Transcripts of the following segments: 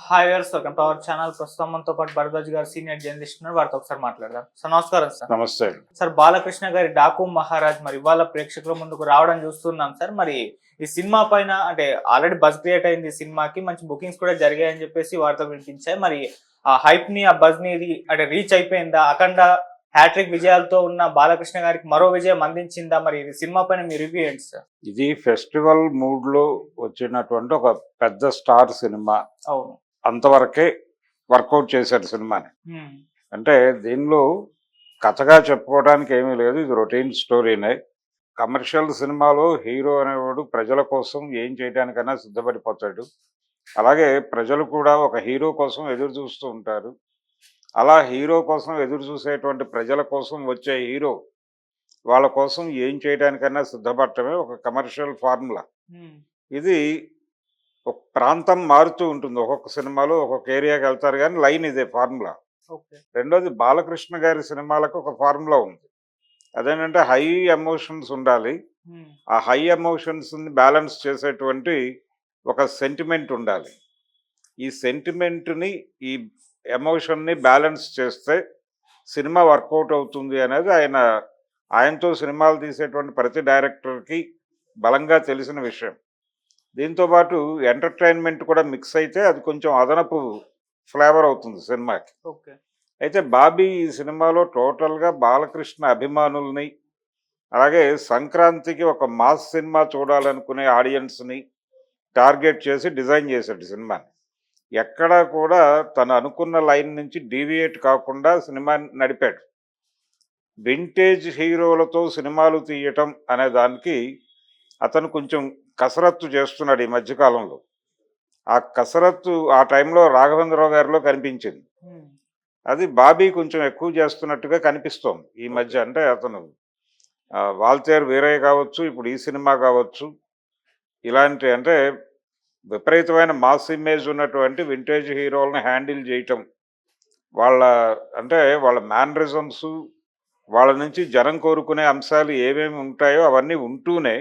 Hi viewers, welcome to our channel. ప్రస్తుతం మనతో పాటు భరద్వాజ్ గారు సీనియర్ జర్నలిస్ట్ ఉన్నారు. వారితో ఒకసారి మాట్లాడదాం. సార్ నమస్కారం. సార్ నమస్తే. సార్ బాలకృష్ణ గారి డాకు మహారాజ్ మరి ఇవాళ ప్రేక్షకుల ముందుకు రావడం చూస్తున్నాం సార్. మరి ఈ సినిమా పైన అంటే ఆల్రెడీ బజ్ క్రియేట్ అయింది, ఈ సినిమాకి మంచి బుకింగ్స్ కూడా జరిగాయని చెప్పేసి వార్తలు వినిపించాయి. మరి ఆ హైప్ ని, ఆ బజ్ ని అంటే రీచ్ అయిపోయిందా? అఖండ హ్యాట్రిక్ విజయాలతో ఉన్న బాలకృష్ణ గారికి మరో విజయం అందించిందా? మరి ఈ సినిమా పైన మీ రివ్యూ ఏంటి సార్? ఇది ఫెస్టివల్ మూడ్ లో వచ్చినటువంటి ఒక పెద్ద స్టార్ సినిమా. అవును, అంతవరకే వర్కౌట్ చేశాడు సినిమాని. అంటే దీనిలో కథగా చెప్పుకోవడానికి ఏమీ లేదు, ఇది రొటీన్ స్టోరీనే. కమర్షియల్ సినిమాలో హీరో అనేవాడు ప్రజల కోసం ఏం చేయడానికైనా సిద్ధపడిపోతాడు. అలాగే ప్రజలు కూడా ఒక హీరో కోసం ఎదురు చూస్తూ ఉంటారు. అలా హీరో కోసం ఎదురు చూసేటువంటి ప్రజల కోసం వచ్చే హీరో వాళ్ళ కోసం ఏం చేయడానికైనా సిద్ధపడటమే ఒక కమర్షియల్ ఫార్ములా. ఇది ఒక ప్రాంతం మారుతూ ఉంటుంది, ఒక్కొక్క సినిమాలో ఒక్కొక్క ఏరియాకి వెళ్తారు, కానీ లైన్ ఇదే ఫార్ములా. రెండోది బాలకృష్ణ గారి సినిమాలకు ఒక ఫార్ములా ఉంది. అదేంటంటే హై ఎమోషన్స్ ఉండాలి. ఆ హై ఎమోషన్స్ని బ్యాలెన్స్ చేసేటువంటి ఒక సెంటిమెంట్ ఉండాలి. ఈ సెంటిమెంట్ని, ఈ ఎమోషన్ని బ్యాలెన్స్ చేస్తే సినిమా వర్కౌట్ అవుతుంది అనేది ఆయనతో సినిమాలు తీసేటువంటి ప్రతి డైరెక్టర్కి బలంగా తెలిసిన విషయం. దీంతోపాటు ఎంటర్టైన్మెంట్ కూడా మిక్స్ అయితే అది కొంచెం అదనపు ఫ్లేవర్ అవుతుంది సినిమాకి. అయితే బాబీ ఈ సినిమాలో టోటల్గా బాలకృష్ణ అభిమానుల్ని, అలాగే సంక్రాంతికి ఒక మాస్ సినిమా చూడాలనుకునే ఆడియన్స్ని టార్గెట్ చేసి డిజైన్ చేశాడు సినిమాని. ఎక్కడా కూడా తను అనుకున్న లైన్ నుంచి డీవియేట్ కాకుండా సినిమా నడిపాడు. వింటేజ్ హీరోలతో సినిమాలు తీయటం అనే దానికి అతను కొంచెం కసరత్తు చేస్తున్నాడు ఈ మధ్యకాలంలో. ఆ కసరత్తు ఆ టైంలో రాఘవేంద్రరావు గారిలో కనిపించింది. అది బాబీ కొంచెం ఎక్కువ చేస్తున్నట్టుగా కనిపిస్తోంది ఈ మధ్య. అంటే అతను వాల్తేరు వీరయ్య కావచ్చు, ఇప్పుడు ఈ సినిమా కావచ్చు, ఇలాంటి అంటే విపరీతమైన మాస్ ఇమేజ్ ఉన్నటువంటి వింటేజ్ హీరోలను హ్యాండిల్ చేయటం, వాళ్ళ మేనరిజమ్స్, వాళ్ళ నుంచి జనం కోరుకునే అంశాలు ఏమేమి ఉంటాయో అవన్నీ ఉంటూనే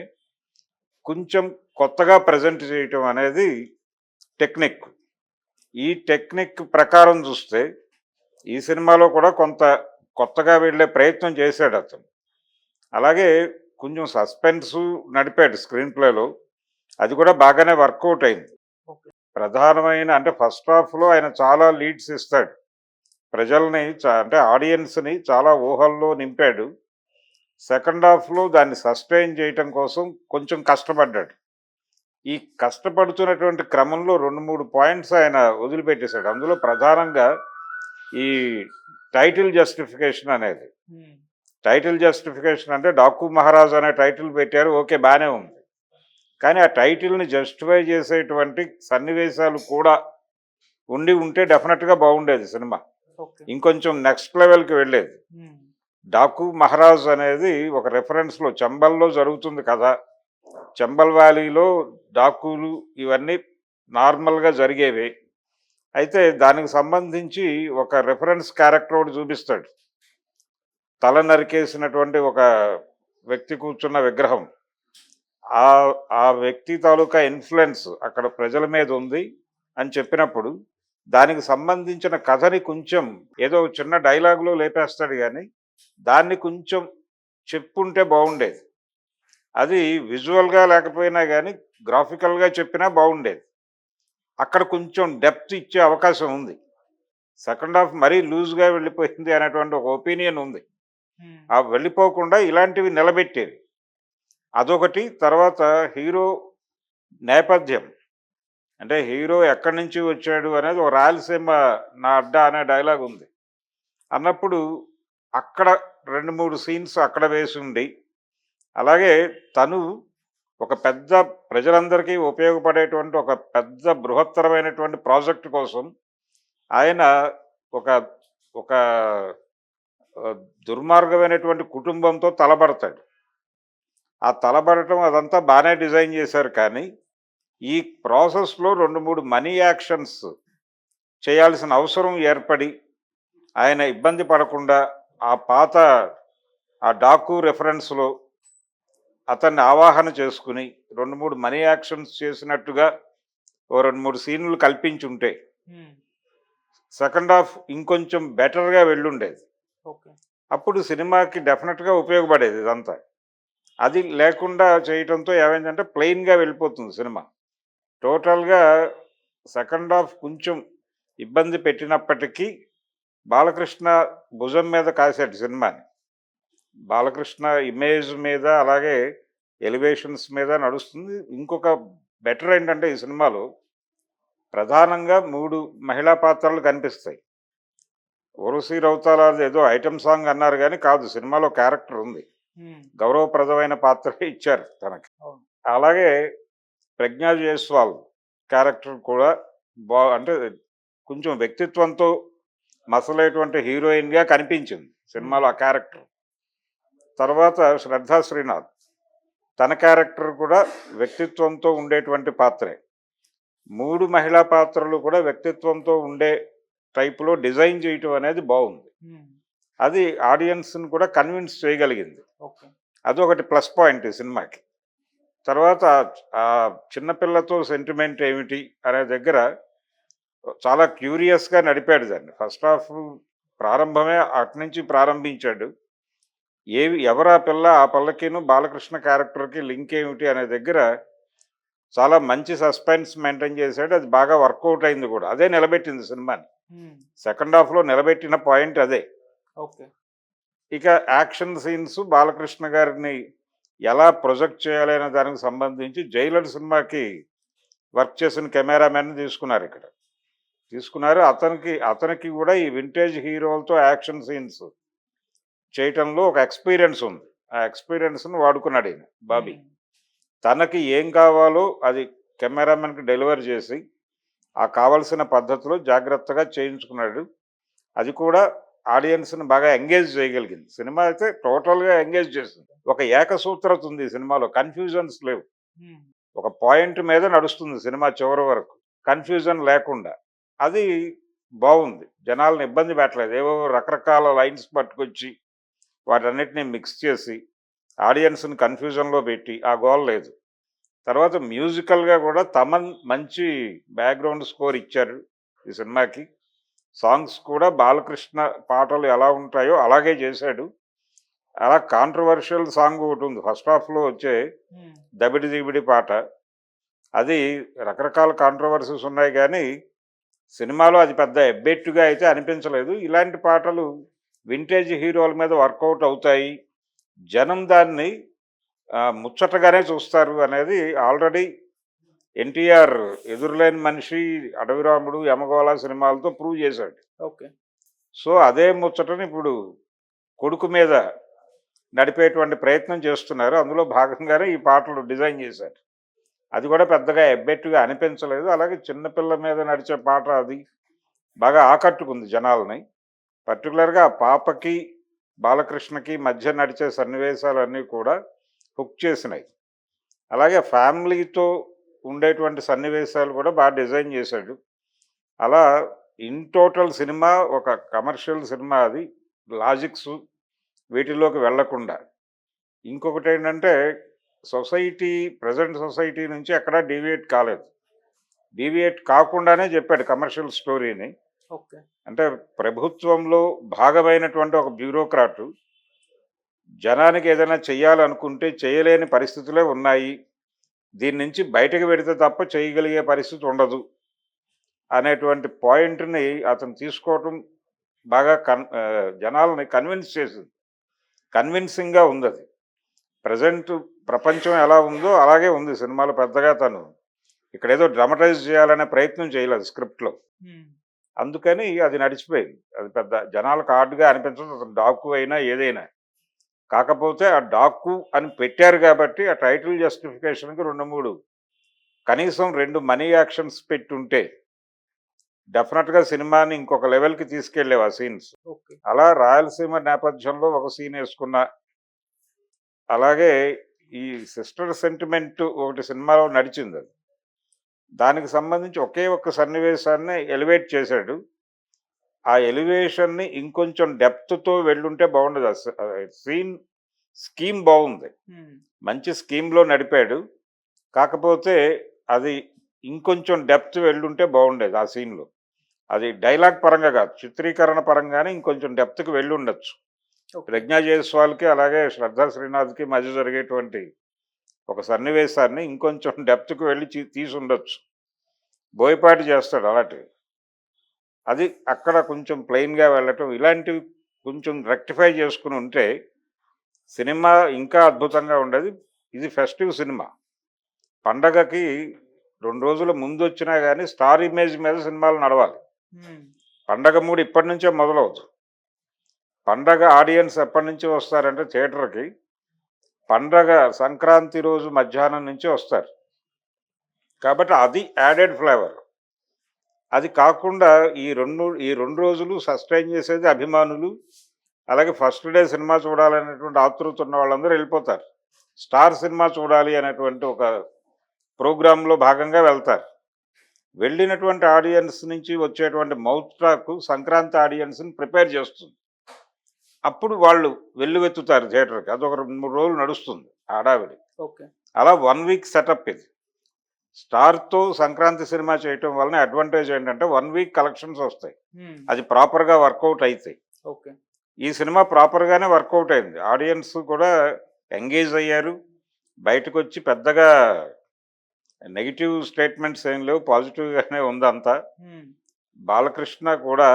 కొంచెం కొత్తగా ప్రజెంట్ చేయటం అనేది టెక్నిక్. ఈ టెక్నిక్ ప్రకారం చూస్తే ఈ సినిమాలో కూడా కొంత కొత్తగా వెళ్ళే ప్రయత్నం చేశాడు అతను. అలాగే కొంచెం సస్పెన్సు నడిపాడు స్క్రీన్ ప్లేలో, అది కూడా బాగానే వర్కౌట్ అయింది. ప్రధానమైన అంటే ఫస్ట్ హాఫ్లో ఆయన చాలా లీడ్స్ ఇస్తాడు, ప్రజల్ని అంటే ఆడియన్స్ని చాలా ఊహల్లో నింపాడు. సెకండ్ హాఫ్లో దాన్ని సస్టైన్ చేయటం కోసం కొంచెం కష్టపడ్డాడు. ఈ కష్టపడుతున్నటువంటి క్రమంలో 2-3 పాయింట్స్ ఆయన వదిలిపెట్టేశాడు. అందులో ప్రధానంగా ఈ టైటిల్ జస్టిఫికేషన్ అనేది. టైటిల్ జస్టిఫికేషన్ అంటే డాకు మహారాజ్ అనే టైటిల్ పెట్టారు, ఓకే బాగానే ఉంది. కానీ ఆ టైటిల్ని జస్టిఫై చేసేటువంటి సన్నివేశాలు కూడా ఉంటే డెఫినెట్గా బాగుండేది సినిమా, ఇంకొంచెం నెక్స్ట్ లెవెల్కి వెళ్ళేది. డాకు మహారాజ్ అనేది ఒక రెఫరెన్స్లో చంబల్లో జరుగుతుంది కదా, చంబల్ వ్యాలీలో డాకులు ఇవన్నీ నార్మల్గా జరిగేవి. అయితే దానికి సంబంధించి ఒక రెఫరెన్స్ క్యారెక్టర్ ఒకటి చూపిస్తాడు, తల నరికేసినటువంటి ఒక వ్యక్తి కూర్చున్న విగ్రహం. ఆ వ్యక్తి తాలూకా ఇన్ఫ్లుయెన్స్ అక్కడ ప్రజల మీద ఉంది అని చెప్పినప్పుడు దానికి సంబంధించిన కథని కొంచెం ఏదో చిన్న డైలాగులో లేపేస్తాడు, కానీ దాన్ని కొంచెం చెప్పుంటే బాగుండేది. అది విజువల్గా లేకపోయినా కానీ గ్రాఫికల్గా చెప్పినా బాగుండేది. అక్కడ కొంచెం డెప్త్ ఇచ్చే అవకాశం ఉంది. సెకండ్ హాఫ్ మరీ లూజ్గా వెళ్ళిపోయింది అనేటువంటి ఒక ఒపీనియన్ ఉంది. ఆ వెళ్ళిపోకుండా ఇలాంటివి నిలబెట్టేది అదొకటి. తర్వాత హీరో నేపథ్యం, అంటే హీరో ఎక్కడి నుంచి వచ్చాడు అనేది ఒక రాయలసీమ నా అడ్డా అనే డైలాగ్ ఉంది అన్నప్పుడు అక్కడ 2-3 సీన్స్ అక్కడ వేసి ఉండి, అలాగే తను ఒక పెద్ద ప్రజలందరికీ ఉపయోగపడేటువంటి ఒక పెద్ద బృహత్తరమైనటువంటి ప్రాజెక్టు కోసం ఆయన ఒక ఒక దుర్మార్గమైనటువంటి కుటుంబంతో తలబడతాడు. ఆ తలబడటం అదంతా బాగానే డిజైన్ చేశారు, కానీ ఈ ప్రాసెస్లో 2-3 మనీ యాక్షన్స్ చేయాల్సిన అవసరం ఏర్పడి ఆయన ఇబ్బంది పడకుండా ఆ డాకు రెఫరెన్స్లో అతన్ని ఆవాహన చేసుకుని 2-3 మనీ యాక్షన్స్ చేసినట్టుగా ఓ 2-3 సీన్లు కల్పించుంటే సెకండ్ హాఫ్ ఇంకొంచెం బెటర్గా వెళ్ళుండేది. ఓకే. అప్పుడు సినిమాకి డెఫినెట్గా ఉపయోగపడేది ఇదంతా. అది లేకుండా చేయటంతో ఏమైందంటే ప్లెయిన్గా వెళ్ళిపోతుంది సినిమా. టోటల్గా సెకండ్ హాఫ్ కొంచెం ఇబ్బంది పెట్టినప్పటికీ బాలకృష్ణ భుజం మీద కాసాడు సినిమాని. బాలకృష్ణ ఇమేజ్ మీద అలాగే ఎలివేషన్స్ మీద నడుస్తుంది. ఇంకొక బెటర్ ఏంటంటే ఈ సినిమాలో ప్రధానంగా 3 మహిళా పాత్రలు కనిపిస్తాయి. 'ఊర్వశి రౌతాలాది' ఏదో ఐటెమ్ సాంగ్ అన్నారు గానీ కాదు, సినిమాలో క్యారెక్టర్ ఉంది. గౌరవప్రదమైన పాత్ర ఇచ్చారు తనకి. అవును. అలాగే ప్రజ్ఞా జైస్వాల్ క్యారెక్టర్ కూడా అంటే కొంచెం వ్యక్తిత్వంతో మసలేటువంటి హీరోయిన్‌గా కనిపించింది సినిమాలో ఆ క్యారెక్టర్. తర్వాత శ్రద్ధా శ్రీనాథ్ తన క్యారెక్టర్ కూడా వ్యక్తిత్వంతో ఉండేటువంటి పాత్రే. 3 మహిళా పాత్రలు కూడా వ్యక్తిత్వంతో ఉండే టైప్‌లో డిజైన్ చేయటం అనేది బావుంది. అది ఆడియన్స్‌ని కూడా కన్విన్స్ చేయగలిగింది. ఓకే. అదొకటి ప్లస్ పాయింట్ ఈ సినిమాకి. తర్వాత చిన్న పిల్లతో సెంటిమెంట్ ఏమిటి అనే దగ్గర చాలా క్యూరియస్‌గా నడిపాడు దాన్ని. ఫస్ట్ హాఫ్ ప్రారంభమే అటునుంచి ప్రారంభించాడు. ఎవరా పిల్ల, ఆ పిల్లకిను బాలకృష్ణ క్యారెక్టర్‌కి లింక్ ఏమిటి అనే దగ్గర చాలా మంచి సస్పెన్స్ మెయింటైన్ చేశాడు. అది బాగా వర్కౌట్ అయింది కూడా. అదే నిలబెట్టింది సినిమాని. సెకండ్ హాఫ్‌లో నిలబెట్టిన పాయింట్ అదే. ఓకే. ఇక యాక్షన్ సీన్స్ బాలకృష్ణ గారిని ఎలా ప్రొజెక్ట్ చేయాలి అనే దానికి సంబంధించి 'జైలర్' సినిమాకి వర్క్ చేసిన కెమెరామెన్‌ని తీసుకున్నారు. అతనికి కూడా ఈ వింటేజ్ హీరోలతో యాక్షన్ సీన్స్ చేయటంలో ఒక ఎక్స్‌పీరియన్స్ ఉంది. ఆ ఎక్స్‌పీరియన్స్‌ని వాడుకున్నాడు ఈయన బాబీ. తనకి ఏం కావాలో అది కెమెరామెన్‌కి డెలివర్ చేసి, ఆ కావాల్సిన పద్ధతిలో జాగ్రత్తగా చేయించుకున్నాడు. అది కూడా ఆడియన్స్‌ని బాగా ఎంగేజ్ చేయగలిగింది. సినిమా అయితే టోటల్‌గా ఎంగేజ్ చేసింది. ఒక ఏకసూత్రత ఉంది ఈ సినిమాలో. కన్‌ఫ్యూజన్స్ లేవు. ఒక పాయింట్ మీద నడుస్తుంది సినిమా చివరి వరకు. కన్‌ఫ్యూజన్ లేకుండా. అది బావుంది. జనాల్ని ఇబ్బంది పెట్టలేదు. ఏవో రకరకాల లైన్స్ పట్టుకొచ్చి వాటన్నిటిని మిక్స్ చేసి ఆడియన్స్‌ని కన్‌ఫ్యూజన్‌లో పెట్టి ఆ గోల లేదు. తర్వాత మ్యూజికల్‌గా కూడా తమన్ మంచి బ్యాక్‌గ్రౌండ్ స్కోర్ ఇచ్చారు ఈ సినిమాకి. సాంగ్స్ కూడా బాలకృష్ణ పాటలు ఎలా ఉంటాయో అలాగే చేశాడు. అలా కాంట్రోవర్షియల్ సాంగ్ ఒకటుంది ఫస్ట్ హాఫ్‌లో వచ్చే 'దబిడి దిబిడి' పాట. అది రకరకాల కాంట్రోవర్సీస్ ఉన్నాయి గానీ, సినిమాలో అది పెద్ద ఎబ్బెట్టుగా అయితే అనిపించలేదు. ఇలాంటి పాటలు వింటేజ్ హీరోల మీద వర్కౌట్ అవుతాయి. జనం దాన్ని ముచ్చటగానే చూస్తారు అనేది ఆల్రెడీ ఎన్టీఆర్ 'ఎదురులేని మనిషి', 'అడవిరాముడు', 'యమగోళ' సినిమాలతో ప్రూవ్ చేశాడు. ఓకే. సో, అదే ముచ్చటని ఇప్పుడు కొడుకు మీద నడిపేటువంటి ప్రయత్నం చేస్తున్నారు. అందులో భాగంగానే ఈ పాటలు డిజైన్ చేశారు. అది కూడా పెద్దగా ఎబ్బెట్టుగా అనిపించలేదు. అలాగే చిన్నపిల్ల మీద నడిచే పాట అది బాగా ఆకట్టుకుంది జనాల్ని. పర్టికులర్‌గా ఆ పాపకి, బాలకృష్ణకి మధ్య నడిచే సన్నివేశాలన్నీ కూడా హుక్ చేసినాయి. అలాగే ఫ్యామిలీతో ఉండేటువంటి సన్నివేశాలు కూడా బాగా డిజైన్ చేశాడు. అలా ఇన్ టోటల్ సినిమా ఒక కమర్షియల్ సినిమా అది. లాజిక్స్ వీటిలోకి వెళ్ళకుండా. ఇంకొకటేంటంటే ప్రెజెంట్ సొసైటీ నుంచి ఎక్కడా డీవియేట్ కాలేదు. డీవియేట్ కాకుండానే చెప్పాడు కమర్షియల్ స్టోరీని. ఓకే. అంటే ప్రభుత్వంలో భాగమైనటువంటి ఒక బ్యూరోక్రాటు జనానికి ఏదైనా చెయ్యాలనుకుంటే చేయలేని పరిస్థితులే ఉన్నాయి. దీని నుంచి బయటకు పెడితే తప్ప చేయగలిగే పరిస్థితి ఉండదు అనేటువంటి పాయింట్‌ని అతను తీసుకోవటం బాగా జనాల్ని కన్విన్స్ చేసింది. కన్విన్సింగ్‌గా ఉందది. ప్రెజెంట్ ప్రపంచం ఎలా ఉందో అలాగే ఉంది సినిమాలో. పెద్దగా తను ఇక్కడేదో డ్రామటైజ్ చేయాలనే ప్రయత్నం చేయలేదు స్క్రిప్ట్‌లో. అందుకని అది నడిచిపోయింది. అది పెద్ద జనాలకు హార్డ్‌గా అనిపించదు. అసలు డాకు అయినా ఏదైనా. కాకపోతే ఆ డాకు అని పెట్టారు కాబట్టి ఆ టైటిల్ జస్టిఫికేషన్‌కి 2, 3 కనీసం 2 మనీ యాక్షన్స్ పెట్టుంటే డెఫినెట్‌గా సినిమాని ఇంకొక లెవెల్‌కి తీసుకెళ్ళేవి ఆ సీన్స్. ఓకే. అలా రాయలసీమ నేపథ్యంలో ఒక సీన్ యేసుకున్న, అలాగే ఈ సిస్టర్ సెంటిమెంట్ ఒకటి సినిమాలో నడిచిందది. దానికి సంబంధించి ఒకే ఒక్క సన్నివేశాన్ని ఎలివేట్ చేశాడు. ఆ ఎలివేషన్‌ని ఇంకొంచెం డెప్త్‌తో వెళ్ళుంటే బాగుండేది. స్కీమ్ బావుంది. మంచి స్కీమ్‌లో నడిపాడు. కాకపోతే అది ఇంకొంచెం డెప్త్ వెళ్ళుంటే బాగుండేది ఆ సీన్‌లో. అది డైలాగ్ పరంగా కాదు, చిత్రీకరణ పరంగానే ఇంకొంచెం డెప్త్కి వెళ్ళి ఉండొచ్చు. ఓకే. ప్రజ్ఞా జైస్వాల్కి అలాగే శ్రద్ధా శ్రీనాథ్కి మధ్య జరిగేటువంటి ఒక సన్నివేశాన్ని ఇంకొంచెం డెప్త్కి వెళ్ళి తీసి ఉండొచ్చు. బోయపాటి చేస్తాడు అలాంటివి. అది అక్కడ కొంచెం ప్లెయిన్గా వెళ్ళటం, ఇలాంటివి కొంచెం రెక్టిఫై చేసుకుని ఉంటే సినిమా ఇంకా అద్భుతంగా ఉండేది. ఇది ఫెస్టివ్ సినిమా. పండగకి 2 రోజుల ముందు వచ్చినా కానీ స్టార్ ఇమేజ్ మీద సినిమాలు నడవాలి. ఉమ్. పండగ మూడు ఇప్పటి నుంచే మొదలవుతుంది. పండగ ఆడియన్స్ ఎప్పటి నుంచి వస్తారంటే థియేటర్కి పండగ సంక్రాంతి రోజు మధ్యాహ్నం నుంచి వస్తారు. కాబట్టి అది యాడెడ్ ఫ్లేవర్. అది కాకుండా ఈ రెండు రోజులు సస్టైన్ చేసేది అభిమానులు. అలాగే ఫస్ట్ డే సినిమా చూడాలనేటువంటి ఆతృత ఉన్న వాళ్ళందరూ వెళ్ళిపోతారు. స్టార్ సినిమా చూడాలి అనేటువంటి ఒక ప్రోగ్రాంలో భాగంగా వెళ్తారు. వెళ్ళినటువంటి ఆడియన్స్ నుంచి వచ్చేటువంటి మౌత్ టాక్ సంక్రాంతి ఆడియన్స్ని ప్రిపేర్ చేస్తుంది. అప్పుడు వాళ్ళు వెల్లువెత్తుతారు థియేటర్కి. అదొక 2-3 రోజులు నడుస్తుంది హడావిడి. ఓకే. అలా 1 వీక్ సెటప్ ఇది. స్టార్తో సంక్రాంతి సినిమా చేయటం వలన అడ్వాంటేజ్ ఏంటంటే 1 వీక్ కలెక్షన్స్ వస్తాయి. ఉమ్. అది ప్రాపర్గా వర్కౌట్ అవుతాయి. ఓకే. ఈ సినిమా ప్రాపర్గానే వర్కౌట్ అయింది. ఆడియన్స్ కూడా ఎంగేజ్ అయ్యారు. బయటకు వచ్చి పెద్దగా నెగిటివ్ స్టేట్మెంట్స్ ఏం లేవు, పాజిటివ్గానే ఉందంతా. ఉమ్. బాలకృష్ణ కూడా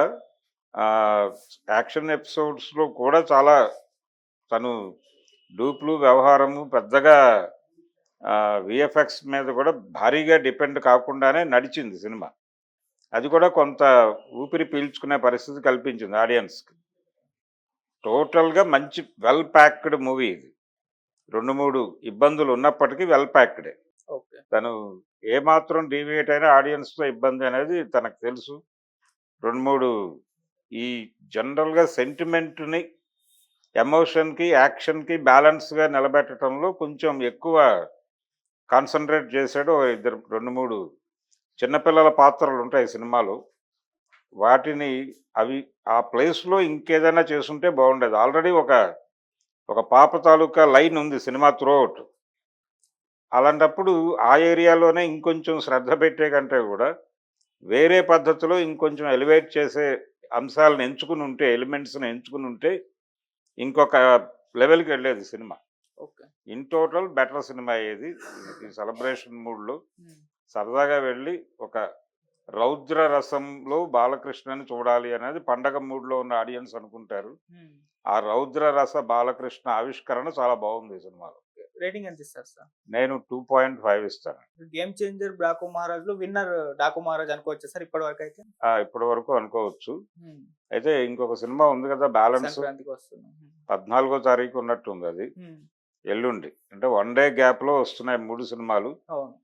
యాక్షన్ ఎపిసోడ్స్లో కూడా చాలా తను డూప్లు వ్యవహారము పెద్దగా విఎఫ్ఎక్స్ మీద కూడా భారీగా డిపెండ్ కాకుండానే నడిచింది సినిమా. అది కూడా కొంత ఊపిరి పీల్చుకునే పరిస్థితి కల్పించింది ఆడియన్స్కి. టోటల్గా మంచి వెల్ ప్యాక్డ్ మూవీ ఇది. 2-3 ఇబ్బందులు ఉన్నప్పటికీ వెల్ ప్యాక్డే. ఓకే. తను ఏమాత్రం డీవియేట్ అయినా ఆడియన్స్తో ఇబ్బంది అనేది తనకు తెలుసు. 2-3 ఈ జనరల్గా సెంటిమెంట్ని ఎమోషన్కి యాక్షన్కి బ్యాలెన్స్గా నిలబెట్టడంలో కొంచెం ఎక్కువ కాన్సన్ట్రేట్ చేశాడు. 2-3 చిన్నపిల్లల పాత్రలు ఉంటాయి సినిమాలో. వాటిని అవి ఆ ప్లేస్లో ఇంకేదైనా చేసుంటే బాగుండేది. ఆల్రెడీ ఒక పాప తాలూకా లైన్ ఉంది సినిమా త్రూఅవుట్. అలాంటప్పుడు ఆ ఏరియాలోనే ఇంకొంచెం శ్రద్ధ పెట్టే కంటే కూడా వేరే పద్ధతిలో ఇంకొంచెం ఎలివేట్ చేసే అంశాలను ఎంచుకుని ఉంటే, ఎలిమెంట్స్ని ఎంచుకుని ఉంటే ఇంకొక లెవెల్కి వెళ్ళేది cinema. Okay. In total better cinema అయ్యేది. ఈ సెలబ్రేషన్ మూడ్లో ఉమ్. సరదాగా వెళ్ళి ఒక రౌద్ర రసంలో బాలకృష్ణని చూడాలి అనేది పండగ మూడ్లో ఉన్న ఆడియన్స్ అనుకుంటారు. ఉమ్. ఆ రౌద్ర రస బాలకృష్ణ ఆవిష్కరణ చాలా బాగుంది ఈ సినిమాలో. రేటింగ్ ఎంత ఇస్తారు సార్? నేను 2.5 ఇస్తాను. గేమ్ చేంజర్ డాకు మహారాజ్ లో విన్నర్ డాకు మహారాజ్ అనుకోవచ్చు సార్ ఇప్పటి వరకు అయితే? ఇప్పటి వరకు అనుకోవచ్చు. ఉమ్. అయితే ఇంకొక సినిమా ఉంది కదా బ్యాలెన్స్, సంక్రాంతికి వస్తున్నాం. 14వ తారీఖు ఉన్నట్టుంది అది. ఉమ్. ఎల్లుండి అంటే 1 డే గ్యాప్లో వస్తున్నాయి 3 సినిమాలు. అవును.